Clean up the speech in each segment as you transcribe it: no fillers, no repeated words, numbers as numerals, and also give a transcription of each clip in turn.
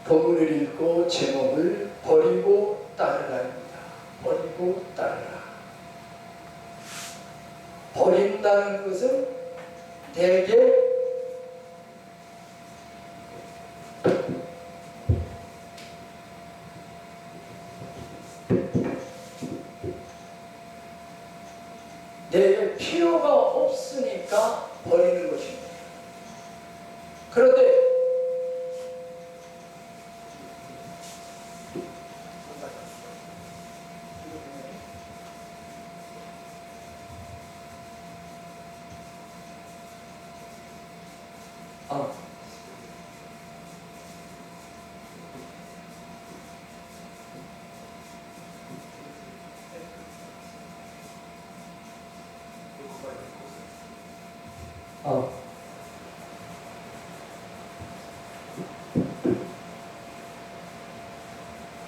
본문을 읽고 제목을 버리고 따르라입니다. 버리고 따르라. 버린다는 것은 대개 내게 필요가 없으니까 버리는 것입니다. 그런데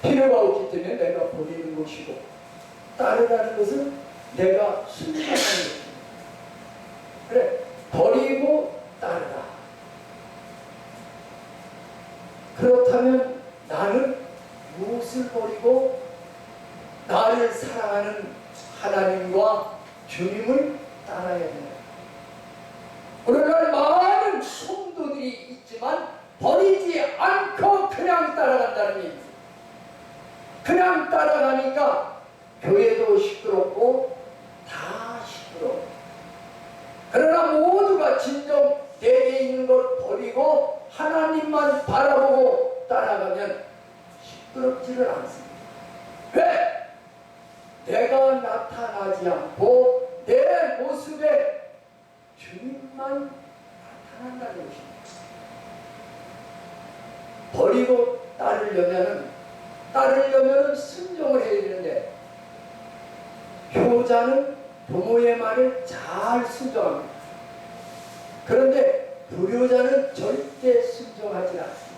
필요가 없기 때문에 내가 버리는 것이고, 따르라는 것은 내가 순종하는 것입니다. 그래, 버리고 따르라. 그렇다면 나는 무엇을 버리고 나를 사랑하는 하나님과 주님을 따라야 되나? 오늘날 많은 성도들이 있지만 버리지 않고 그냥 따라간다는 얘기입니다. 그냥 따라가니까 교회도 시끄럽고 다 시끄러워. 그러나 모두가 진정 내게 있는 걸 버리고 하나님만 바라보고 따라가면 시끄럽지를 않습니다. 왜? 내가 나타나지 않고 내 모습에 주님만 나타난다는 것입니다. 버리고 따르려면 순종을 해야 되는데, 효자는 부모의 말을 잘 순종합니다. 그런데 불효자는 절대 순종하지 않습니다.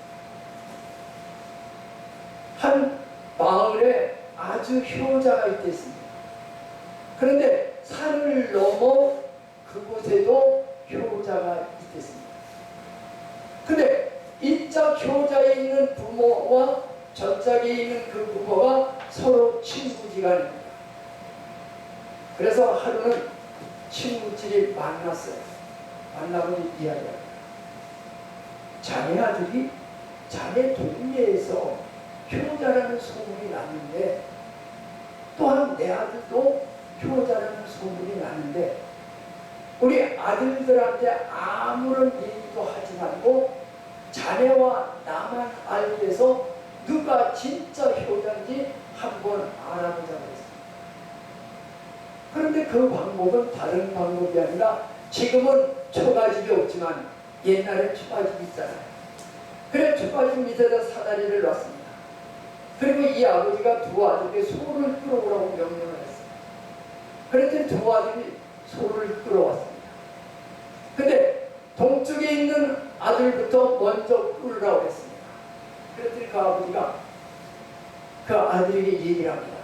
한 마을에 아주 효자가 있겠습니다. 그런데 산을 넘어 그곳에도 효자가 있겠습니다. 근데 이짝 효자에 있는 부모와 저짝에 있는 그 부모가 서로 친구지간입니다. 그래서 하루는 친구들이 만났어요. 만나고 이야기합니다. 자네 아들이 자네 동네에서 효자라는 소문이 났는데, 또한 내 아들도 효자라는 소문이 났는데, 우리 아들들한테 아무런 얘기도 하지 말고 자네와 나만 알기 위해서 누가 진짜 효자인지 한번 알아보자고 했습니다. 그런데 그 방법은 다른 방법이 아니라, 지금은 초가집이 없지만 옛날에 초가집이 있잖아요. 그래, 초가집 밑에다 사다리를 놨습니다. 그리고 이 아버지가 두 아들에게 소를 끌어오라고 명령을 했습니다. 그랬더니 두 아들이 소를 끌어왔습니다. 근데 동쪽에 있는 아들부터 먼저 끌으라고 했습니다. 그랬더니 그 아버지가 그 아들에게 얘기를 합니다.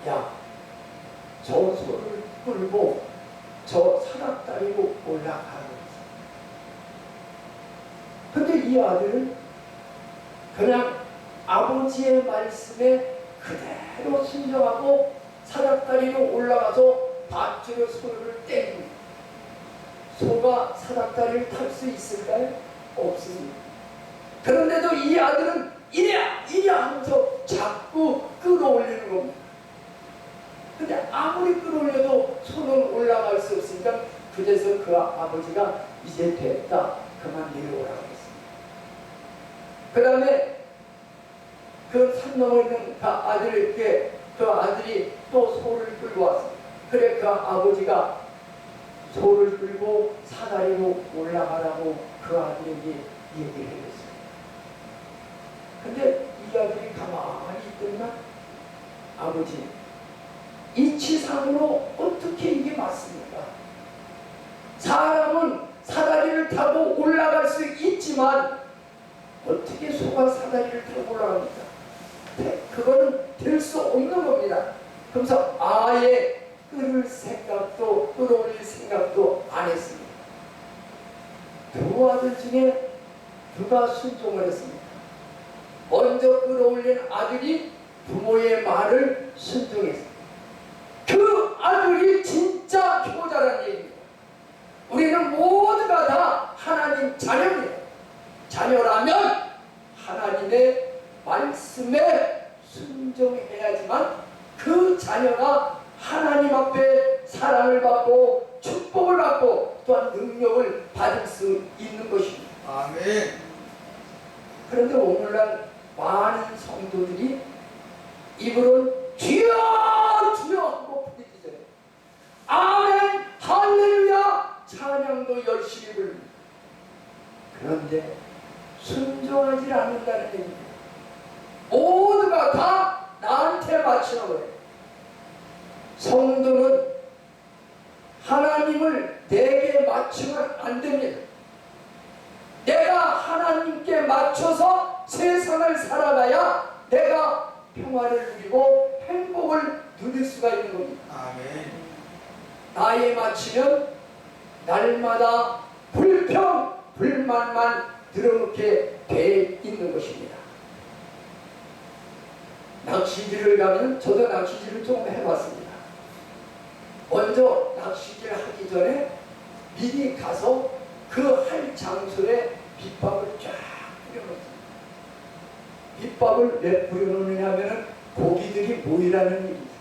야, 저 소를 끌고 저 사닥다리로 올라가라고 했습니다. 근데 이 아들은 그냥 아버지의 말씀에 그대로 순종하고 사닥다리로 올라가서 밧줄로 소를 땡깁니다. 소가 사닥다리를 탈 수 있을까요? 없습니다. 그런데도 이 아들은 이랴 하면서 자꾸 끌어올리는 겁니다. 근데 아무리 끌어올려도 소는 올라갈 수 없으니까 그래서 그 아버지가 이제 됐다, 그만 내려오라고 했습니다. 그 다음에 그 산 넘어 있는 그 아들에게 그 아들이 또 소를 끌고 왔습니다. 그래, 그 아버지가 소를 끌고 사다리로 올라가라고 그 아들에게 얘기를 해줬습니다. 근데 이 아들이 가만히 있더니만, 아버지, 이치상으로 어떻게 이게 맞습니까? 사람은 사다리를 타고 올라갈 수 있지만 어떻게 소가 사다리를 타고 올라갑니까? 그거는 될 수 없는 겁니다. 그래서 아예 끌어올릴 생각도 안 했습니다. 두 아들 중에 누가 순종을 했습니까? 먼저 끌어올린 아들이 부모의 말을 순종했습니다. 그 아들이 진짜 효자라는 얘기입니다. 우리는 모두가 다 하나님 자녀입니다. 자녀라면 하나님의 말씀에 순종해야지만 그 자녀가 하나님 앞에 사랑을 받고 축복을 받고 또한 능력을 받을 수 있는 것입니다. 아멘. 그런데 오늘날 많은 성도들이 입으로는 주여 주여 하고 부르짖어요. 아멘 할렐루야 찬양도 열심히 부릅니다. 그런데 순종하지 않는다는 얘기입니다. 모두가 다 나한테 맞추는 거예요. 성도는 하나님을 내게 맞추면 안 됩니다. 내가 하나님께 맞춰서 세상을 살아가야 내가 평화를 누리고 행복을 누릴 수가 있는 겁니다. 아멘. 나에 맞추면 날마다 불평, 불만만 늘어놓게 돼 있는 것입니다. 낚시질을 가면 저도 낚시질을 좀 해봤습니다. 먼저 낚시질 하기 전에 미리 가서 그 할 장소에 빗밥을 쫙 뿌려놓습니다. 빗밥을 왜 뿌려놓느냐 하면 고기들이 모이라는 얘기죠.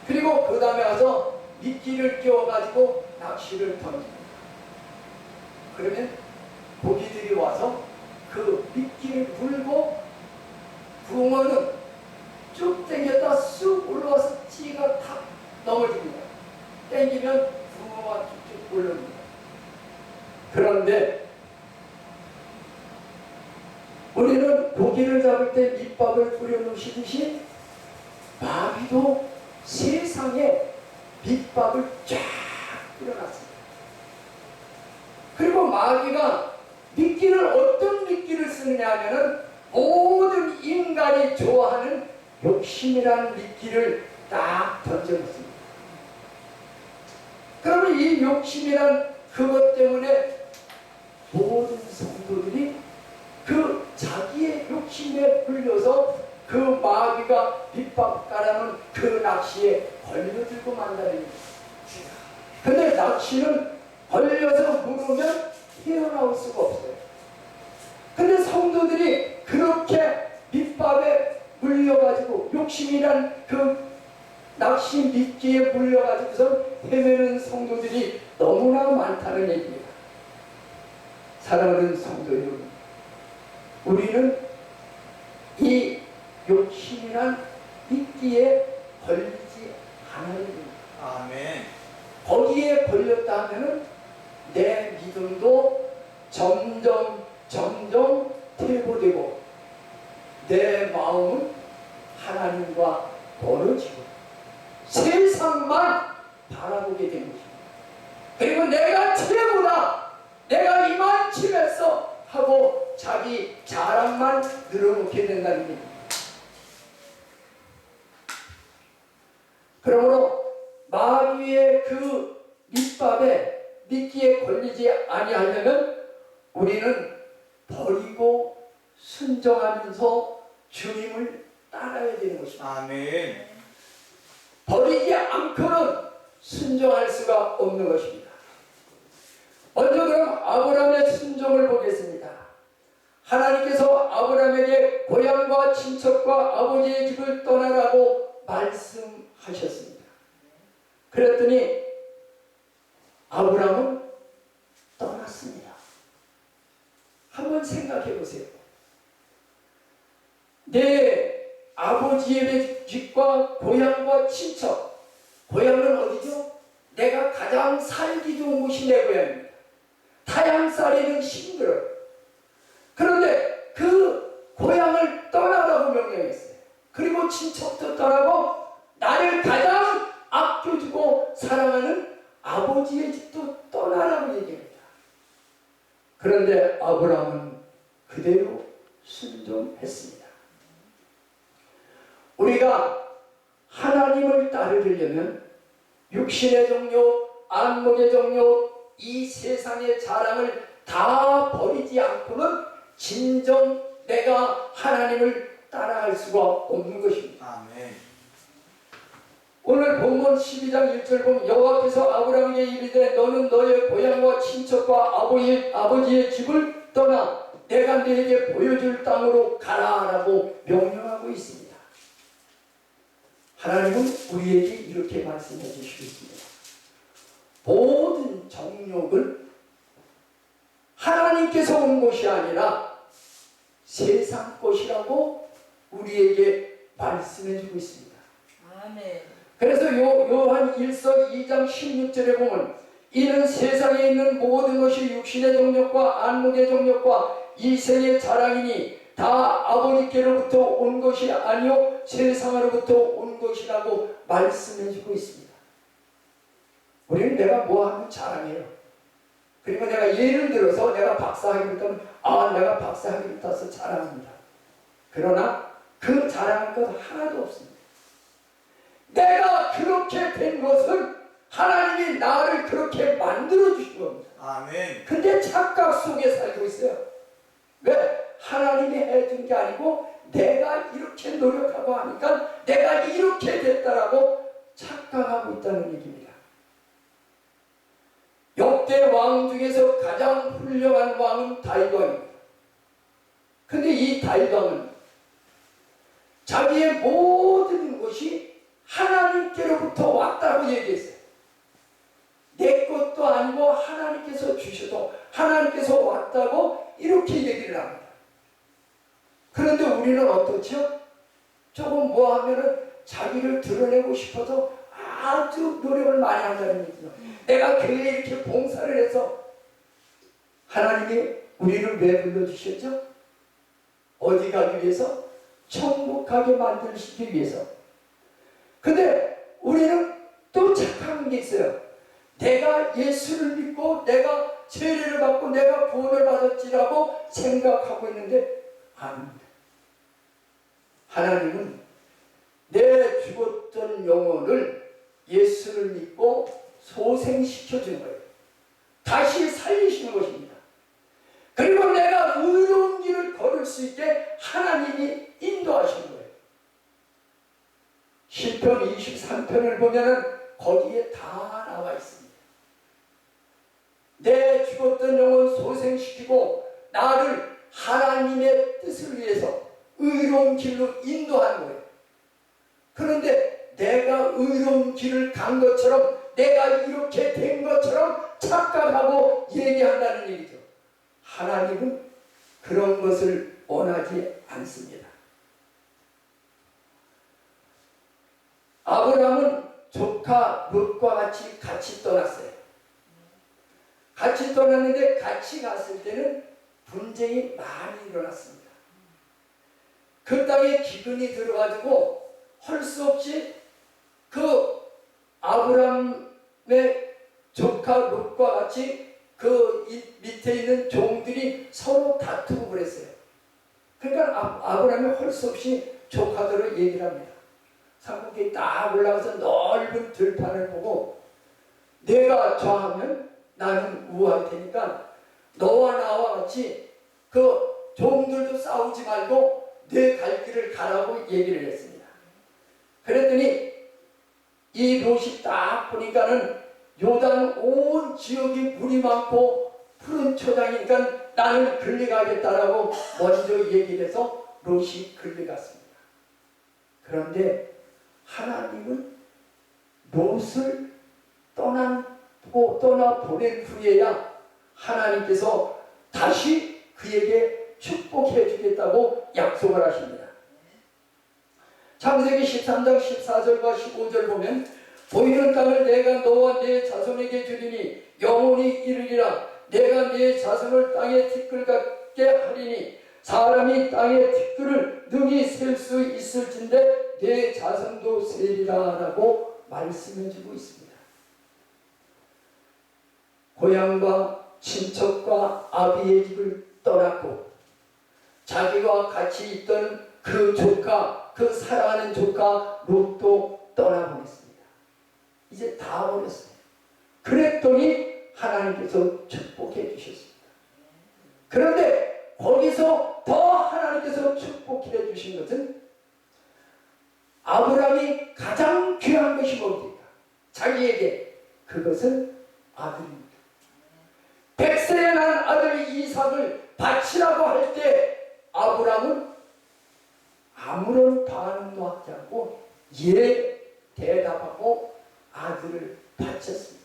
그리고 그 다음에 가서 미끼를 끼워가지고 낚시를 던집니다. 그러면 고기들이 와서 그 미끼를 물고 붕어는 쭉 당겼다 쑥 올라와서 찌가 탁 넘어집니다. 당기면 붕어가 쭉쭉 올라옵니다. 그런데 우리는 고기를 잡을 때 밑밥을 뿌려놓으시듯이 마귀도 세상에 밑밥을 쫙 뿌려놨습니다. 그리고 마귀가 미끼를 어떤 미끼를 쓰느냐 하면은 모든 인간이 좋아하는 욕심이라는 미끼를 딱 던져놓습니다. 그러면 이 욕심이란 그것 때문에 모든 성도들이 그 자기의 욕심에 불려서 그 마귀가 빗밥 깔아놓은 그 낚시에 걸려들고 만다는 얘기입니다. 근데 낚시는 걸려서 물으면 헤어나올 수가 없어요. 근데 성도들이 그렇게 밑밥에 물려가지고 욕심이란 그 낚시 미끼에 물려가지고서 헤매는 성도들이 너무나 많다는 얘기입니다. 사랑하는 성도 여러분, 우리는 이 욕심이란 미끼에 걸리지 않아야 됩니다. 아멘. 거기에 걸렸다 하면은 내 믿음도 점점 퇴보되고 내 마음은 하나님과 멀어지고 세상만 바라보게 되는 것입니다. 그리고 내가 최고다, 내가 이만치면서 하고 자기 자랑만 늘어놓게 된다는 얘기입니다. 그러므로 마귀의 그 밑밥에 미끼에 걸리지 아니하려면 우리는 버리고 순종하면서 주님을 따라야 되는 것입니다. 아멘. 버리지 않고는 순종할 수가 없는 것입니다. 먼저 그럼 아브라함의 순종을 보겠습니다. 하나님께서 아브라함에게 고향과 친척과 아버지의 집을 떠나라고 말씀하셨습니다. 그랬더니 아브라함은 떠났습니다. 한번 생각해 보세요. 내 아버지의 집과 고향과 친척, 고향은 어디죠? 내가 가장 살기 좋은 곳이 내 고향입니다. 타향살이는 힘들어요. 그런데 그 고향을 떠나라고 명령했어요. 그리고 친척도 떠나고 나를 가장 아껴주고 사랑하는 아버지의 집도 떠나라고 얘기합니다. 그런데 아브라함은 그대로 순종했습니다. 우리가 하나님을 따르려면 육신의 정욕, 안목의 정욕, 이 세상의 자랑을 다 버리지 않고는 진정 내가 하나님을 따라갈 수가 없는 것입니다. 아멘. 오늘 본문 12장 1절 보면 여호와께서 아브라함에게 이르되 너는 너의 고향과 친척과 아버지의 집을 떠나 내가 너에게 보여줄 땅으로 가라라고 명령하고 있습니다. 하나님은 우리에게 이렇게 말씀해 주시고 있습니다. 모든 정욕은 하나님께서 온 것이 아니라 세상 것이라고 우리에게 말씀해 주고 있습니다. 아멘. 그래서 요한 1서 2장 16절에 보면 이는 세상에 있는 모든 것이 육신의 정욕과 안목의 정욕과 이생의 자랑이니 다 아버지께로부터 온 것이 아니요 세상으로부터 온 것이라고 말씀해 주고 있습니다. 우리는 내가 뭐 하면 자랑해요. 그리고 내가 예를 들어서 내가 박사학위를 따면 내가 박사학위를 따서 자랑합니다. 그러나 그 자랑할 것 하나도 없습니다. 내가 그렇게 된 것은 하나님이 나를 그렇게 만들어 주신 겁니다. 아멘. 근데 착각 속에 살고 있어요. 왜? 하나님이 해준 게 아니고 내가 이렇게 노력하고 하니까 내가 이렇게 됐다라고 착각하고 있다는 얘기입니다. 역대 왕 중에서 가장 훌륭한 왕은 다윗 왕입니다. 근데 이 다윗 왕은 자기의 모든 것이 하나님께로부터 왔다고 얘기했어요. 내 것도 아니고 하나님께서 주셔도 하나님께서 왔다고 이렇게 얘기를 합니다. 그런데 우리는 어떻죠? 조금 뭐 하면은 자기를 드러내고 싶어서 아주 노력을 많이 한다는 얘기죠. 내가 교회에 이렇게 봉사를 해서 하나님이 우리를 왜 불러주셨죠? 어디 가기 위해서? 천국 가게 만들시기 위해서. 근데 우리는 또 착각한 게 있어요. 내가 예수를 믿고 내가 세례를 받고 내가 구원을 받았지라고 생각하고 있는데 아닙니다. 하나님은 내 죽었던 영혼을 예수를 믿고 소생시켜 준 거예요. 다시 살리시는 것입니다. 그리고 내가 의로운 길을 걸을 수 있게 하나님이 인도하시는 거예요. 시편 23편을 보면은 거기에 다 나와 있습니다. 내 죽었던 영혼 소생시키고 나를 하나님의 뜻을 위해서 의로운 길로 인도하는 거예요. 그런데 내가 의로운 길을 간 것처럼 내가 이렇게 된 것처럼 착각하고 얘기한다는 얘기죠. 하나님은 그런 것을 원하지 않습니다. 아브라함은 조카 롯과 같이 떠났어요. 같이 떠났는데 같이 갔을 때는 분쟁이 많이 일어났습니다. 그 땅에 기근이 들어가지고 할 수 없이 그 아브라함의 조카 롯과 같이 그 밑에 있는 종들이 서로 다투고 그랬어요. 그러니까 아브라함이 할 수 없이 조카들을 얘기를 합니다. 산꼭대기 딱 올라가서 넓은 들판을 보고 내가 좌하면 나는 우할 테니까 너와 나와 같이 그 종들도 싸우지 말고 내 갈 길을 가라고 얘기를 했습니다. 그랬더니 이 롯이 딱 보니까는 요단 온 지역이 물이 많고 푸른 초장이니까 나는 끌려가겠다라고 먼저 얘기를 해서 롯이 끌려갔습니다. 그런데 하나님은 롯을 떠나 보낸 후에야 하나님께서 다시 그에게 축복해 주겠다고 약속을 하십니다. 창세기 13장 14절과 15절 보면 보이는 땅을 내가 너와 네 자손에게 주리니 영원히 이르리라. 내가 네 자손을 땅에 티끌 같게 하리니 사람이 땅의 티끌을 능히 셀 수 있을진데 내 자손도 세리라 라고 말씀해주고 있습니다. 고향과 친척과 아비의 집을 떠났고 자기와 같이 있던 그 조카, 그 사랑하는 조카 롯도 떠나보냈습니다. 이제 다 버렸어요. 그랬더니 하나님께서 축복해 주셨습니다. 그런데 거기서 더 하나님께서 하나님께서 축복해 주신 것은 아브라함이 가장 귀한 것이 뭡니까? 자기에게 그것은 아들입니다. 100세에 난 아들 이삭을 바치라고 할 때 아브라함은 아무런 반응도 하지 않고 예 대답하고 아들을 바쳤습니다.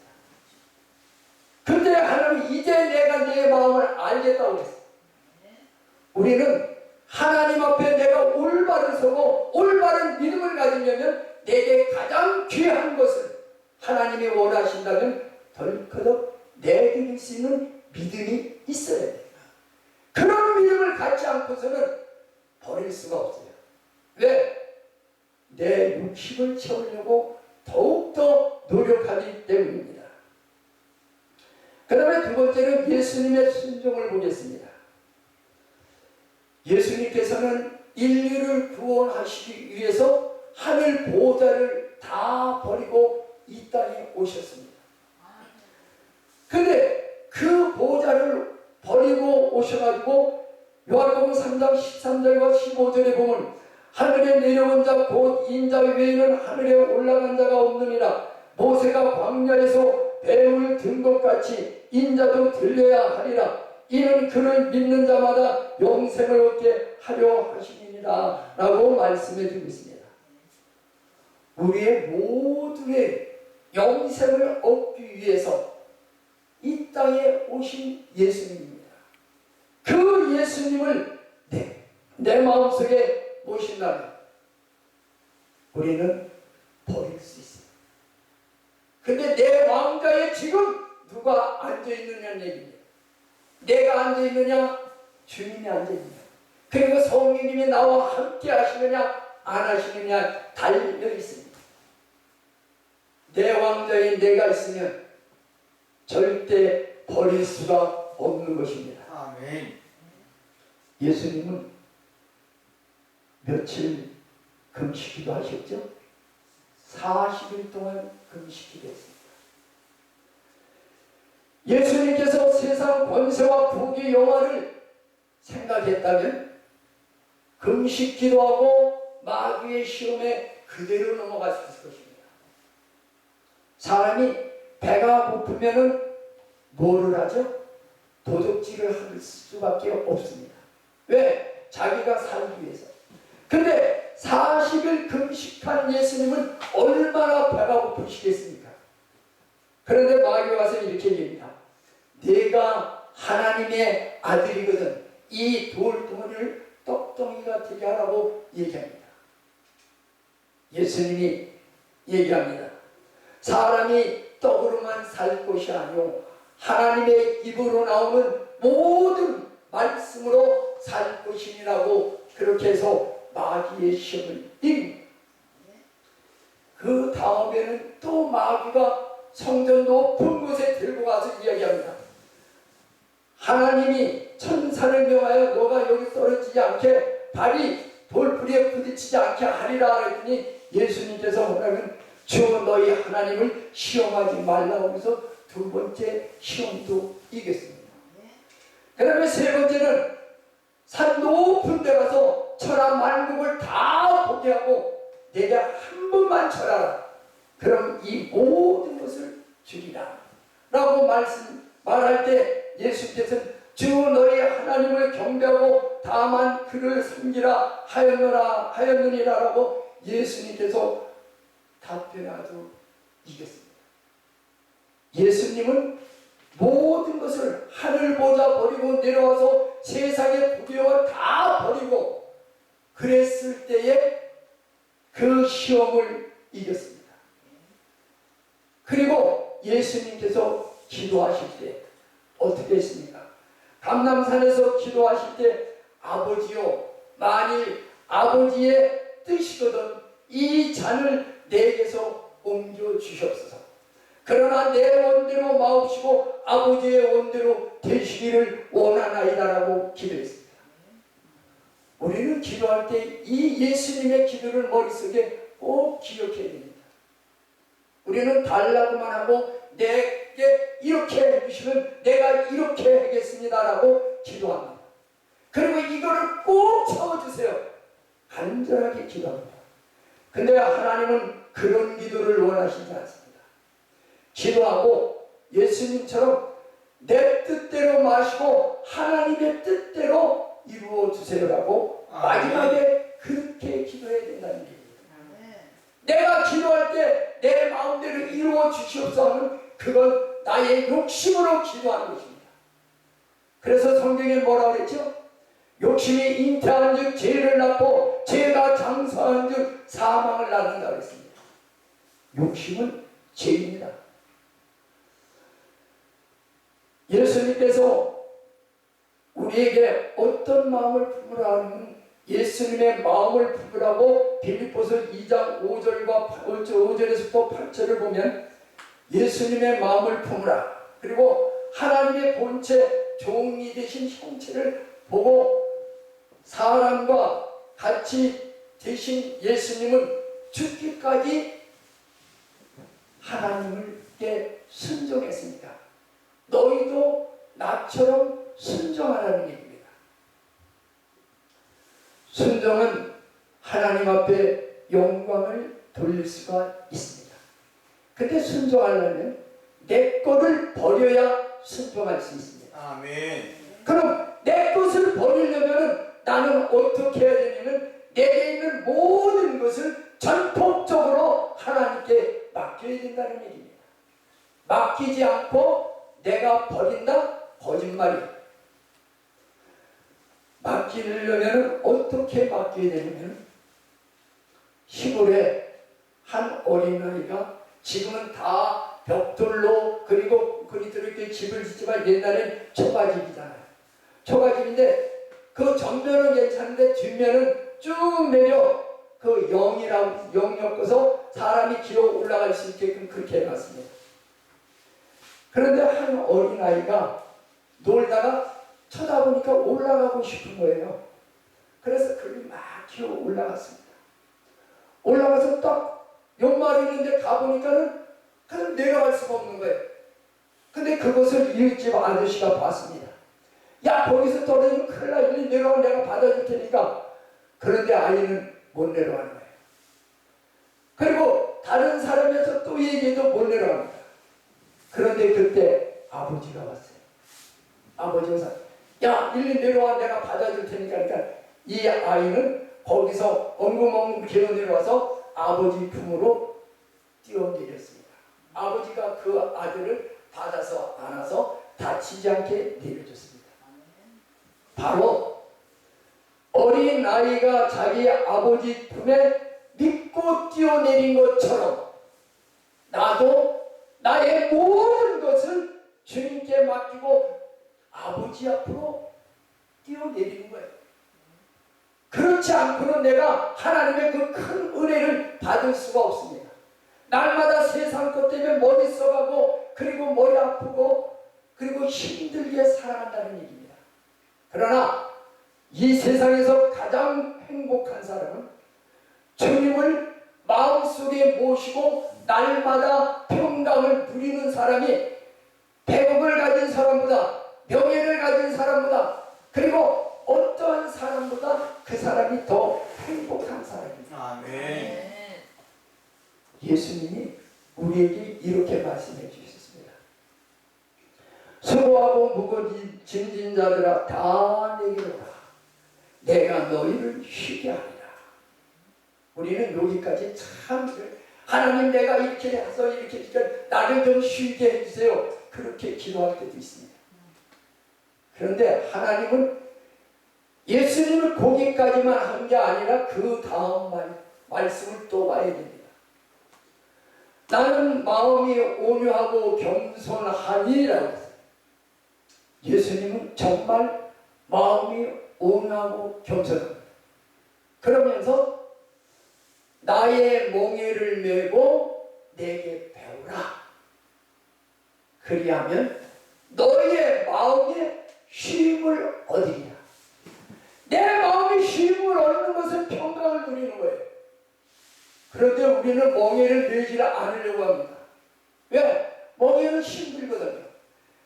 근데 하나님 이제 내가 내 마음을 알겠다고 했어요. 우리는 하나님 앞에 내가 올바른 서고 올바른 믿음을 가지려면 내게 가장 귀한 것을 하나님이 원하신다면 덜커덕 내드릴 수 있는 믿음이 있어야 돼요. 그런 믿음을 갖지 않고서는 버릴 수가 없어요. 왜? 내 육식을 채우려고 더욱더 노력하기 때문입니다. 그 다음에 두 번째는 예수님의 순종을 보겠습니다. 예수님께서는 인류를 구원하시기 위해서 하늘 보좌를 다 버리고 이 땅에 오셨습니다. 근데 그 보좌를 버리고 오셔가지고 요한복음 3장 13절과 15절에 보면 하늘에 내려온 자 곧 인자 외에는 하늘에 올라간 자가 없느니라. 모세가 광야에서 뱀을 든 것 같이 인자도 들려야 하리라. 이는 그를 믿는 자마다 영생을 얻게 하려 하시니라 라고 말씀해 주고 있습니다. 우리의 모두의 영생을 얻기 위해서 이 땅에 오신 예수님입니다. 그 예수님을 내 마음속에 모신다면 우리는 버릴 수 있어요. 근데 내 왕좌에 지금 누가 앉아있느냐는 얘기입니다. 내가 앉아있느냐 주님이 앉아있느냐, 그리고 성령님이 나와 함께 하시느냐 안 하시느냐 달려있습니다. 내 왕좌에 내가 있으면 절대 버릴 수가 없는 것입니다. 아멘. 예수님은 며칠 금식기도 하셨죠? 40일 동안 금식기도 했습니다. 예수님께서 세상 권세와 부귀 영화를 생각했다면 금식기도하고 마귀의 시험에 그대로 넘어갔을 것입니다. 사람이 배가 고프면은 뭐를 하죠? 도둑질을 할 수밖에 없습니다. 왜? 자기가 살기 위해서. 근데 40일 금식한 예수님은 얼마나 배가 고프시겠습니까? 그런데 마귀가 와서 이렇게 얘기합니다. 네가 하나님의 아들이거든 이 돌덩이를 떡덩이가 되게 하라고 얘기합니다. 예수님이 얘기합니다. 사람이 떡으로만 살 것이 아니오 하나님의 입으로 나오는 모든 말씀으로 살 것이니라고 그렇게 해서 마귀의 시험을 이깁니다. 그 다음에는 또 마귀가 성전 높은 곳에 들고 가서 이야기합니다. 하나님이 천사를 명하여 너가 여기 떨어지지 않게 발이 돌풀이에 부딪히지 않게 하리라 했더니 예수님께서 뭐라면 주여 너희 하나님을 시험하지 말라고 해서 두 번째 시험도 이겼습니다. 그 다음에 세 번째는 산 높은 데 가서 천하 만국을 다 보게 하고 내게 한 번만 절하라. 그럼 이 모든 것을 주리라 라고 말할 때 예수께서는 주 너희 하나님을 경배하고 다만 그를 섬기라 하였느니라 라고 예수님께서 답변하고 이겼습니다. 예수님은 모든 것을 하늘 보좌 버리고 내려와서 세상의 부귀영화 다 버리고 그랬을 때에 그 시험을 이겼습니다. 그리고 예수님께서 기도하실 때 어떻게 했습니까? 감람산에서 기도하실 때 아버지요 만일 아버지의 뜻이거든 이 잔을 내게서 옮겨 주시옵소서. 그러나 내 원대로 마옵시고 아버지의 원대로 되시기를 원하나이다라고 기도했습니다. 우리는 기도할 때 이 예수님의 기도를 머릿속에 꼭 기억해야 됩니다. 우리는 달라고만 하고 내게 이렇게 해주시면 내가 이렇게 하겠습니다라고 기도합니다. 그리고 이거를 꼭 근데 하나님은 그런 기도를 원하시지 않습니다. 기도하고 예수님처럼 내 뜻대로 마시고 하나님의 뜻대로 이루어 주세요라고 마지막에 그렇게 기도해야 된다는 얘기입니다. 내가 기도할 때 내 마음대로 이루어 주시옵소서 하는 그건 나의 욕심으로 기도하는 것입니다. 그래서 성경에 뭐라고 그랬죠? 욕심이 잉태한 즉 죄를 낳고 죄가 장수한 즉 사망을 낳는다고 했습니다. 욕심은 죄입니다. 예수님께서 우리에게 어떤 마음을 품으라 하는 예수님의 마음을 품으라고 빌립보서 2장 5절에서부터 8절을 보면 예수님의 마음을 품으라, 그리고 하나님의 본체 종이 되신 형체를 보고 사람과 같이 되신 예수님은 죽기까지 하나님께 순종했습니다. 너희도 나처럼 순종하라는 얘기입니다. 순종은 하나님 앞에 영광을 돌릴 수가 있습니다. 근데 순종하려면 내 것을 버려야 순종할 수 있습니다. 아멘. 그럼 내 것을 버리려면 나는 어떻게 해야 되냐면 내게 있는 모든 것을 전폭적으로 하나님께 맡겨야 된다는 얘기입니다. 맡기지 않고 내가 버린다? 거짓말이에요. 맡기려면 어떻게 맡겨야 되냐면 시골에 한 어린아이가 지금은 다 벽돌로 그리고 이렇게 집을 짓지만 옛날엔 초가집이잖아요. 초가집인데 그 전면은 괜찮은데 뒷면은 쭉 내려 그 영 엮어서 사람이 기어 올라갈 수 있게끔 그렇게 해놨습니다. 그런데 한 어린아이가 놀다가 쳐다보니까 올라가고 싶은 거예요. 그래서 그를 막 기어 올라갔습니다. 올라가서 딱 연말이 있는데 가보니까는 그냥 내려갈 수가 없는 거예요. 근데 그것을 이웃집 아저씨가 봤습니다. 야, 거기서 떨어지면 큰일 나. 일리 내려와, 내가 받아줄 테니까. 그런데 아이는 못 내려가는 거예요. 그리고 다른 사람에서 또 얘기해도 못 내려갑니다. 그런데 그때 아버지가 왔어요. 아버지가 야, 일리 내려와, 내가 받아줄 테니까. 그러니까 이 아이는 거기서 엉금엉금 기어 내려와서 아버지 품으로 뛰어내렸습니다. 아버지가 그 아들을 받아서 안아서 다치지 않게 내려줬습니다. 바로 어린 아이가 자기 아버지 품에 믿고 뛰어내린 것처럼 나도 나의 모든 것을 주님께 맡기고 아버지 앞으로 뛰어내리는 거예요. 그렇지 않고는 내가 하나님의 그 큰 은혜를 받을 수가 없습니다. 날마다 세상 것 때문에 머리 써가고 그리고 머리 아프고 그리고 힘들게 살아간다는 얘기입니다. 그러나 이 세상에서 가장 행복한 사람은 주님을 마음속에 모시고 날마다 평강을 누리는 사람이 배급을 가진 사람보다 명예를 가진 사람보다 그리고 어떠한 사람보다 그 사람이 더 행복한 사람입니다. 아멘. 예수님이 우리에게 이렇게 말씀해 주셨습니다. 수고하고 무거운 짐진 자들아 다 내게로 와. 내가 너희를 쉬게 하리라. 우리는 여기까지 참 하나님 내가 이렇게 해서 이렇게 나를 좀 쉬게 해주세요. 그렇게 기도할 때도 있습니다. 그런데 하나님은 예수님을 거기까지만 한 게 아니라 그 다음 말씀을 또 봐야 됩니다. 나는 마음이 온유하고 겸손하니라고 했어요. 예수님은 정말 마음이 온유하고 겸손합니다. 그러면서 나의 몽에를 메고 내게 배우라. 그리하면 너의 마음에 쉼을 얻으리라. 내 마음이 쉼을 얻는 것은 평강을 누리는 거예요. 그런데 우리는 멍에를 메지 않으려고 합니다. 왜? 멍에는 힘들거든요.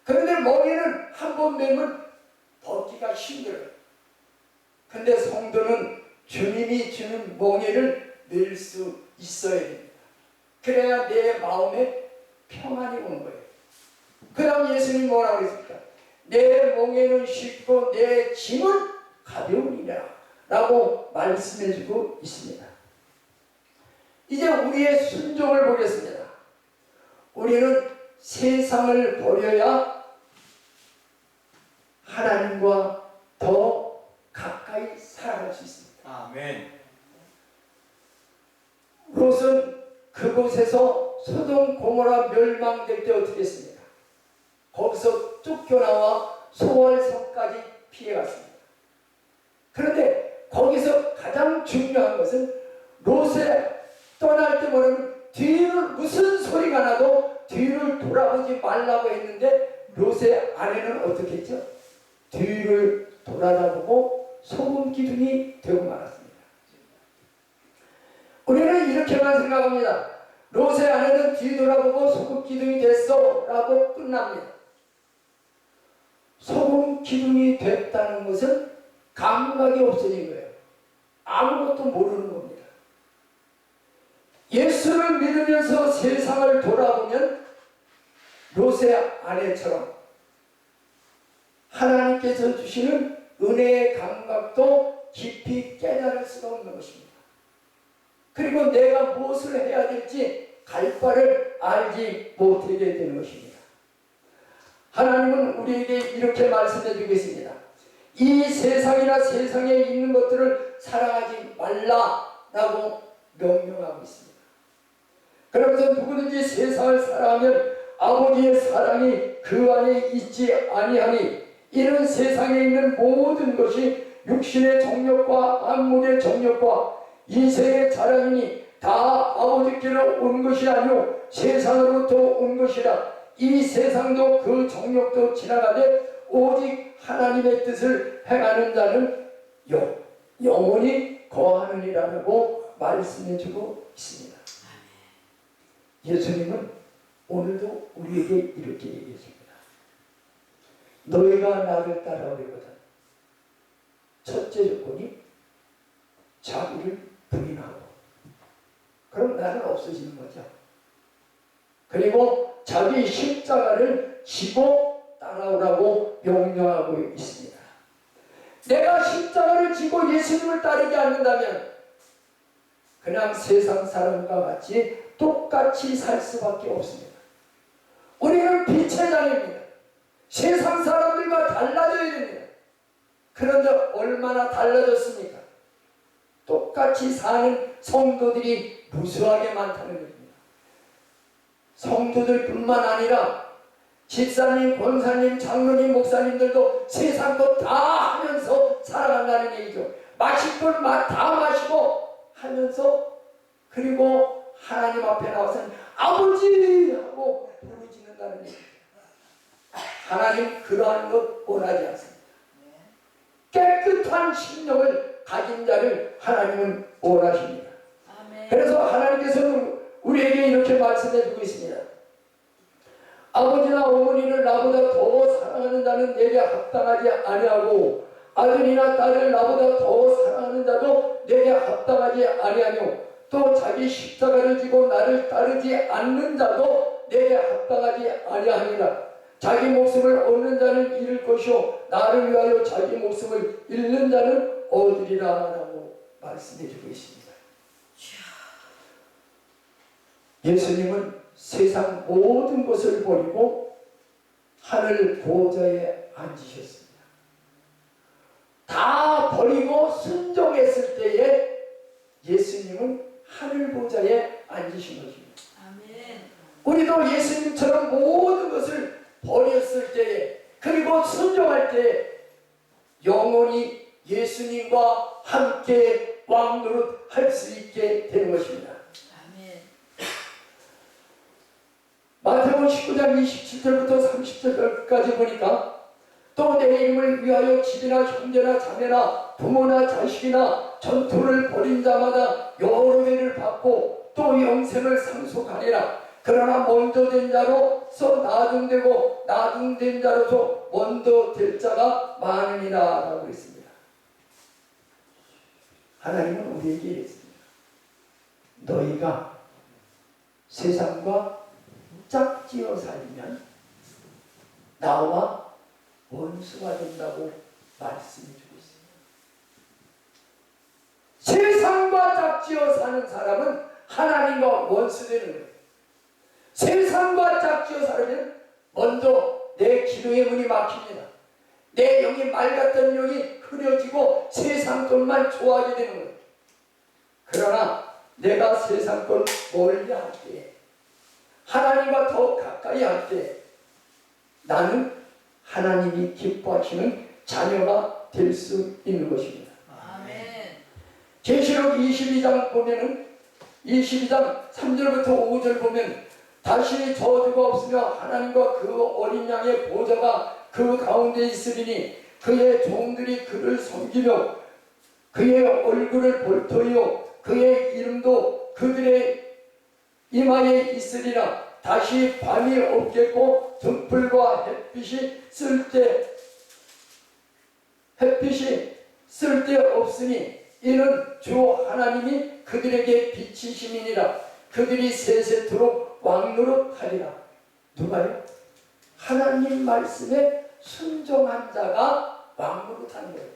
그런데 멍에는 한 번 메면 벗기가 힘들어요. 근데 성도는 주님이 주는 멍에를 낼 수 있어야 됩니다. 그래야 내 마음에 평안이 오는 거예요. 그 다음 예수님 뭐라고 그랬습니까? 내 멍에는 쉽고 내 짐은 가벼우니라 라고 말씀해주고 있습니다. 이제 우리의 순종을 보겠습니다. 우리는 세상을 버려야 하나님과 더 가까이 살아갈 수 있습니다. 아멘. 롯은 그곳에서 소돔 고모라 멸망될 때 어떻게 했습니까? 거기서 쫓겨나와 소알성까지 피해갔습니다. 그런데 거기서 가장 중요한 것은 롯의 떠날 때 뭐냐면 뒤를 무슨 소리가 나도 뒤를 돌아보지 말라고 했는데 롯의 아내는 어떻게 했죠? 뒤를 돌아다보고 소금 기둥이 되고 말았습니다. 우리는 이렇게만 생각합니다. 롯의 아내는 뒤돌아보고 소금 기둥이 됐어 라고 끝납니다. 소금 기둥이 됐다는 것은 감각이 없어진 거예요. 아무것도 모르는 겁니다. 예수를 믿으면서 세상을 돌아보면 롯의 아내처럼 하나님께서 주시는 은혜의 감각도 깊이 깨달을 수가 없는 것입니다. 그리고 내가 무엇을 해야 될지 갈 바를 알지 못하게 되는 것입니다. 하나님은 우리에게 이렇게 말씀해 주겠습니다. 이 세상이나 세상에 있는 것들을 사랑하지 말라라고 명령하고 있습니다. 그러면서 누구든지 세상을 사랑하면 아버지의 사랑이 그 안에 있지 아니하니 이런 세상에 있는 모든 것이 육신의 정욕과 안목의 정욕과 이생의 자랑이니 다 아버지께로 온 것이 아니오 세상으로부터 온 것이라. 이 세상도 그 정욕도 지나가되 오직 하나님의 뜻을 행하는 자는 영원히 거하느니라고 말씀해주고 있습니다. 예수님은 오늘도 우리에게 이렇게 얘기했습니다. 너희가 나를 따라오려거든 첫째 조건이 자기를 부인하고, 그럼 나는 없어지는 거죠. 그리고 자기 십자가를 지고 따라오라고 명령하고 있습니다. 내가 십자가를 지고 예수님을 따르지 않는다면 그냥 세상 사람과 같이 똑같이 살 수밖에 없습니다. 우리는 빛의 자녀입니다. 세상 사람들과 달라져야 됩니다. 그런데 얼마나 달라졌습니까? 똑같이 사는 성도들이 무수하게 많다는 것입니다. 성도들뿐만 아니라 집사님, 권사님, 장로님, 목사님들도 세상 것 다 하면서 살아간다는 얘기죠. 마실 걸 다 마시고 하면서, 그리고 하나님 앞에 나와서 아버지 하고 부르짖는다는 얘기죠. 하나님 그러한 것 원하지 않습니다. 깨끗한 심령을 가진 자를 하나님은 원하십니다. 아멘. 그래서 하나님께서는 우리에게 이렇게 말씀해 주고 있습니다. 아버지나 어머니를 나보다 더 사랑하는 자는 내게 합당하지 아니하고 아들이나 딸을 나보다 더 사랑하는 자도 내게 합당하지 아니하며 또 자기 십자가를 지고 나를 따르지 않는 자도 내게 합당하지 아니하니라. 자기 목숨을 얻는 자는 잃을 것이요 나를 위하여 자기 목숨을 잃는 자는 얻으리라 라고 말씀해 주고 있습니다. 예수님은 세상 모든 것을 버리고 하늘 보좌에 앉으셨습니다. 다 버리고 순종했을 때에 예수님은 하늘 보좌에 앉으신 것입니다. 아멘. 우리도 예수님처럼 모든 것을 버렸을 때에, 그리고 순종할 때에 영원히 예수님과 함께 왕노릇 할 수 있게 되는 것입니다. 아멘. 마태복음 19장 27절부터 30절까지 보니까 또 내 이름을 위하여 집이나 형제나 자매나 부모나 자식이나 전투를 벌인 자마다 여러 배를 받고 또 영생을 상속하리라. 그러나 먼저 된 자로서 나중되고 나중된 자로서 먼저 될 자가 많으니라 라고 했습니다. 하나님은 우리에게 이랬습니다. 너희가 세상과 짝지어 살면 나와 원수가 된다고 말씀해 주고 있습니다. 세상과 짝지어 사는 사람은 하나님과 원수 되는 거예요. 세상과 짝지어 살면 먼저 내 기도의 문이 막힙니다. 내 영이 맑았던 영이 흐려지고 세상 것만 좋아하게 되는 거예요. 그러나 내가 세상 걸 멀리 할 때, 하나님과 더 가까이 할 때 나는 하나님이 기뻐하시는 자녀가 될 수 있는 것입니다. 아멘. 계시록 22장 보면은 22장 3절부터 5절 보면 다시 저주가 없으며 하나님과 그 어린 양의 보좌가 그 가운데 있으리니 그의 종들이 그를 섬기며 그의 얼굴을 볼터이요 그의 이름도 그들의 이마에 있으리라. 다시 밤이 없겠고 등불과 햇빛이 쓸데 없으니 이는 주 하나님이 그들에게 비치심이니라. 그들이 세세토록 왕노릇하리라. 누가요? 하나님 말씀에 순종한 자가 왕노릇하는 거예요.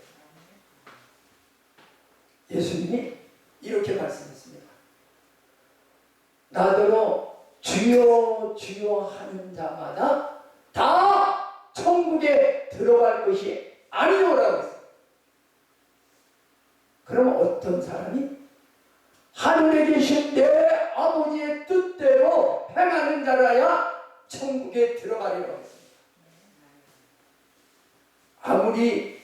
예수님이 이렇게 말씀했습니다. 나더러 주여 주여 하는 자마다 다 천국에 들어갈 것이 아니오라고 했어요. 그럼 어떤 사람이 하늘에 계신 내 아버지의 뜻대로 행하는 자라야 천국에 들어가리라고 했습니다. 아무리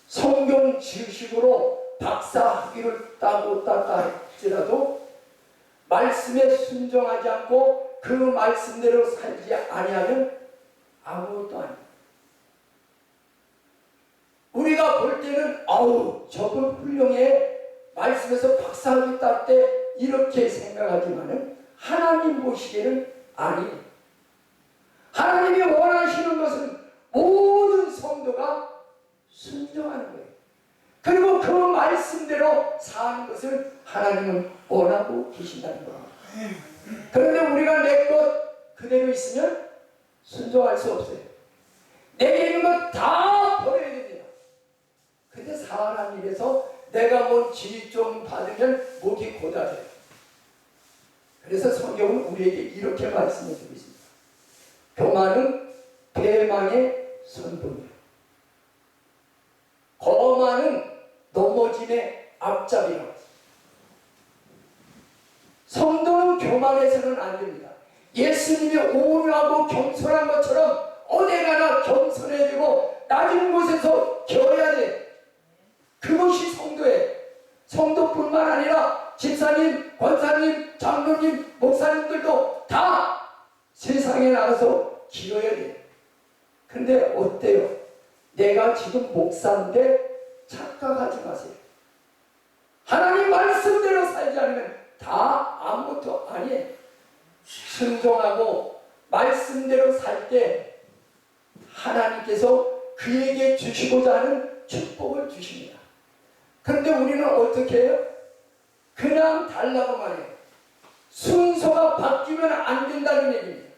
성경 지식으로 박사 학위를 따고 땄다 할지라도 말씀에 순종하지 않고 그 말씀대로 살지 아니하면 아무것도 아닙니다. 우리가 볼 때는 아우 저분 훌륭해 말씀에서 박사학위 땄대 이렇게 생각하지만은 하나님 보시기에는 아니에요. 하나님이 원하시는 것은 모든 성도가 순종하는 거예요. 그리고 그 말씀대로 사는 것을 하나님은 원하고 계신다는 겁니다. 그런데 우리가 내 것 그대로 있으면 순종할 수 없어요. 내게 있는 것 다 버려야 됩니다. 근데 사람 일에서 내가 뭔 지위 좀 받으면 목이 고다져요. 그래서 성경은 우리에게 이렇게 말씀해 주고 있습니다. 교만은 배망의 선봉이에요. 거만은 넘어짐의 앞잡이라고 했습니다. 성도는 교만해서는 안 됩니다. 예수님이 온유하고 겸손한 것처럼 어디 가나 겸손해야 되고 낮은 곳에서 겨야 돼. 그것이 성도예요. 성도뿐만 아니라 집사님, 권사님, 장로님, 목사님들도 다 세상에 나가서 기어야 돼요. 근데 어때요? 내가 지금 목사인데 착각하지 마세요. 하나님 말씀대로 살지 않으면 다 아무것도 아니에요. 순종하고 말씀대로 살 때 하나님께서 그에게 주시고자 하는 축복을 주십니다. 그런데 우리는 어떻게 해요? 그냥 달라고만 해요. 순서가 바뀌면 안 된다는 얘기입니다.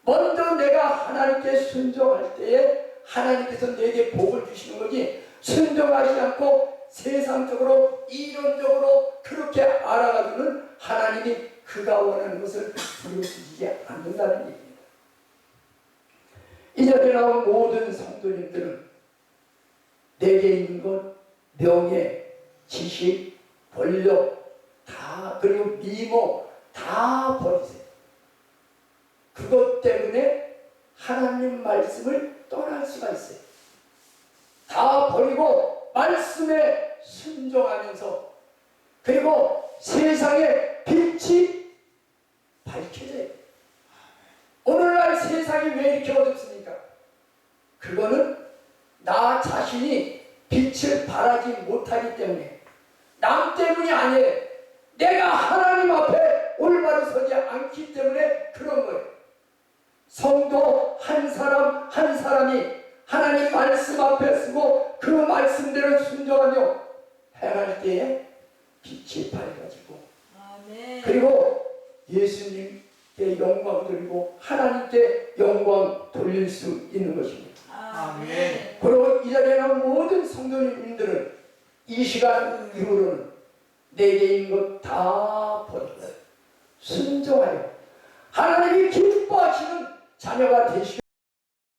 먼저 내가 하나님께 순종할 때에 하나님께서 내게 복을 주시는 거지, 순종하지 않고 세상적으로 이론적으로 그렇게 알아가지고는 하나님이 그가 원하는 것을 이루어주지 않는다는 얘기입니다. 이 자리에 나온 모든 성도님들은 내게 있는 것, 명예, 지식, 권력 다, 그리고 미모 다 버리세요. 그것 때문에 하나님 말씀을 떠날 수가 있어요. 다 버리고 말씀에 순종하면서, 그리고 세상에 빛이 밝혀져요. 오늘날 세상이 왜 이렇게 어둡습니까? 그거는 나 자신이 빛을 발하지 못하기 때문에, 남 때문이 아니에요. 내가 하나님 앞에 올바로 서지 않기 때문에 그런 거예요. 성도 한 사람 한 사람이 하나님 말씀 앞에 서고 그 말씀대로 순종하며 행할 때에 빛이 밝아지고 그리고 예수님께 영광 돌리고 하나님께 영광 돌릴 수 있는 것입니다. 아멘. 그리고 이 자리에 나온 모든 성도님들은 이 시간 이후로는 내게 있는 것 다 버리고 순종하여 하나님이 기뻐하시는 자녀가 되시길